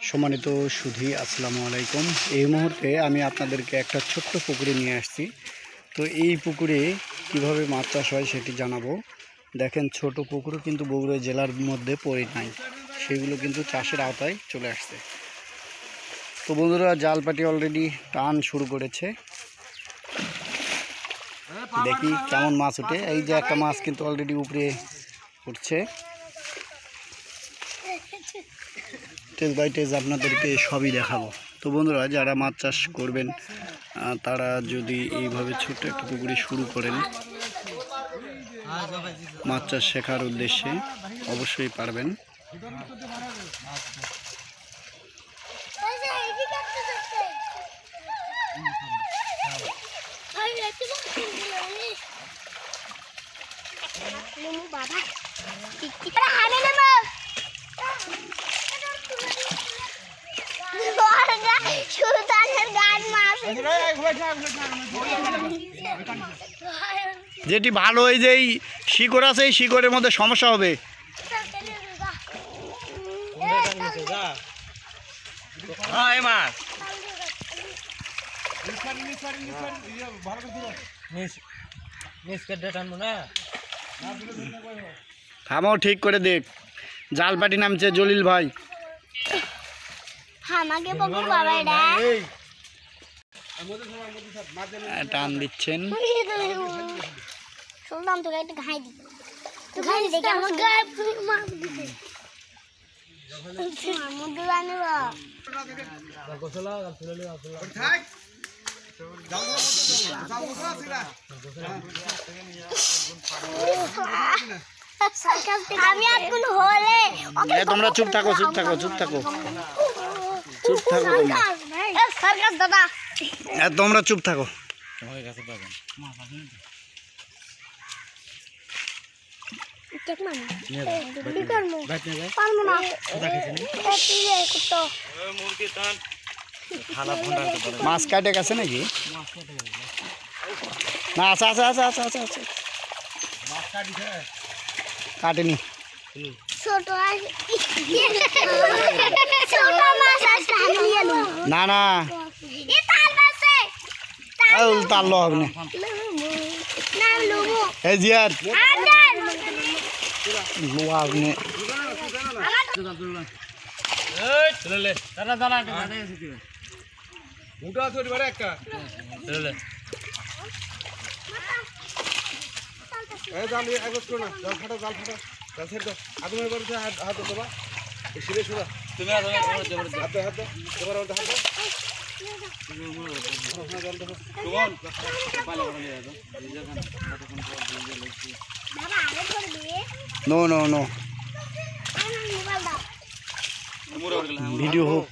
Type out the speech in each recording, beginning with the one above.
সম্মানিত সুধী আসসালামু আলাইকুম। এই মুহূর্তে আমি আপনাদেরকে একটা ছোট্ট পুকুরে নিয়ে আসছি। তো এই পুকুরে কিভাবে মাছ চাষ হয় সেটি জানাবো। দেখেন, ছোট পুকুরও কিন্তু বগুড়া জেলার মধ্যে পড়ে নাই, সেগুলো কিন্তু চাষের আওতায় চলে আসছে। তো বন্ধুরা, জালপাটি অলরেডি টান শুরু করেছে। দেখি কেমন মাছ ওঠে। এই যে একটা মাছ কিন্তু অলরেডি উপরে উঠছে। টেজ বাই টেজ আপনাদেরকে সবই দেখাবো। তো বন্ধুরা, যারা মাছ চাষ করবেন তারা যদি এইভাবে ছোট্ট একটা পুকুরে শুরু করেন মাছ চাষ শেখার উদ্দেশ্যে, অবশ্যই পারবেন। যেটি ভালো, এই যে এই শিকড় আছে, এই শিকড়ের মধ্যে সমস্যা হবে। থামাও, ঠিক করে দেখ। জালপাটি নামছে জলিল ভাই। টান দিচ্ছেন। তোমরা চুপ থাকো, চুপ থাকো, চুপ থাকো, চুপ থাকো। তোমরা চুপ থাকো। মাছ কাটে গেছে নাকি? না, আচ্ছা আচ্ছা আচ্ছা আচ্ছা আচ্ছা আচ্ছা, কাটেনি। না না, তার লো হবে না। এই জিয়ার লোয়া হবে না। নো নো নো, ভিডিও হোক।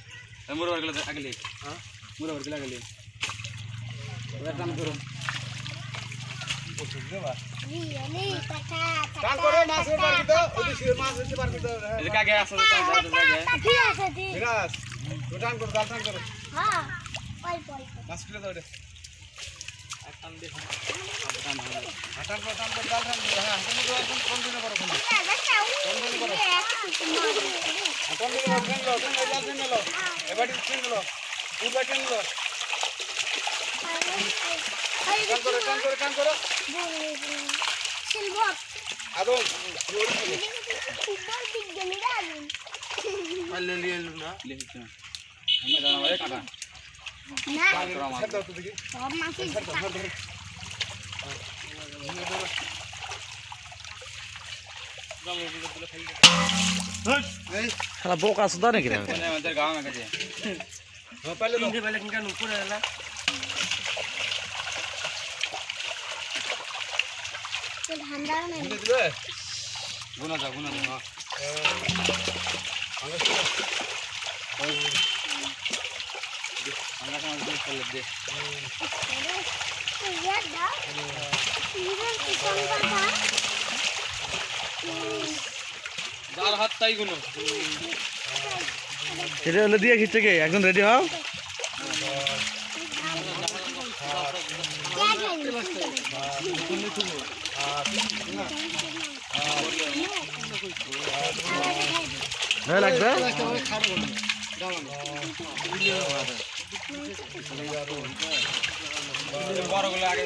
সারা বোকা সুদা নাকি এটা হলে দিয়ে খিচ্ছে কে একজন রেডি হও। লাগবে বড়গুলো আগে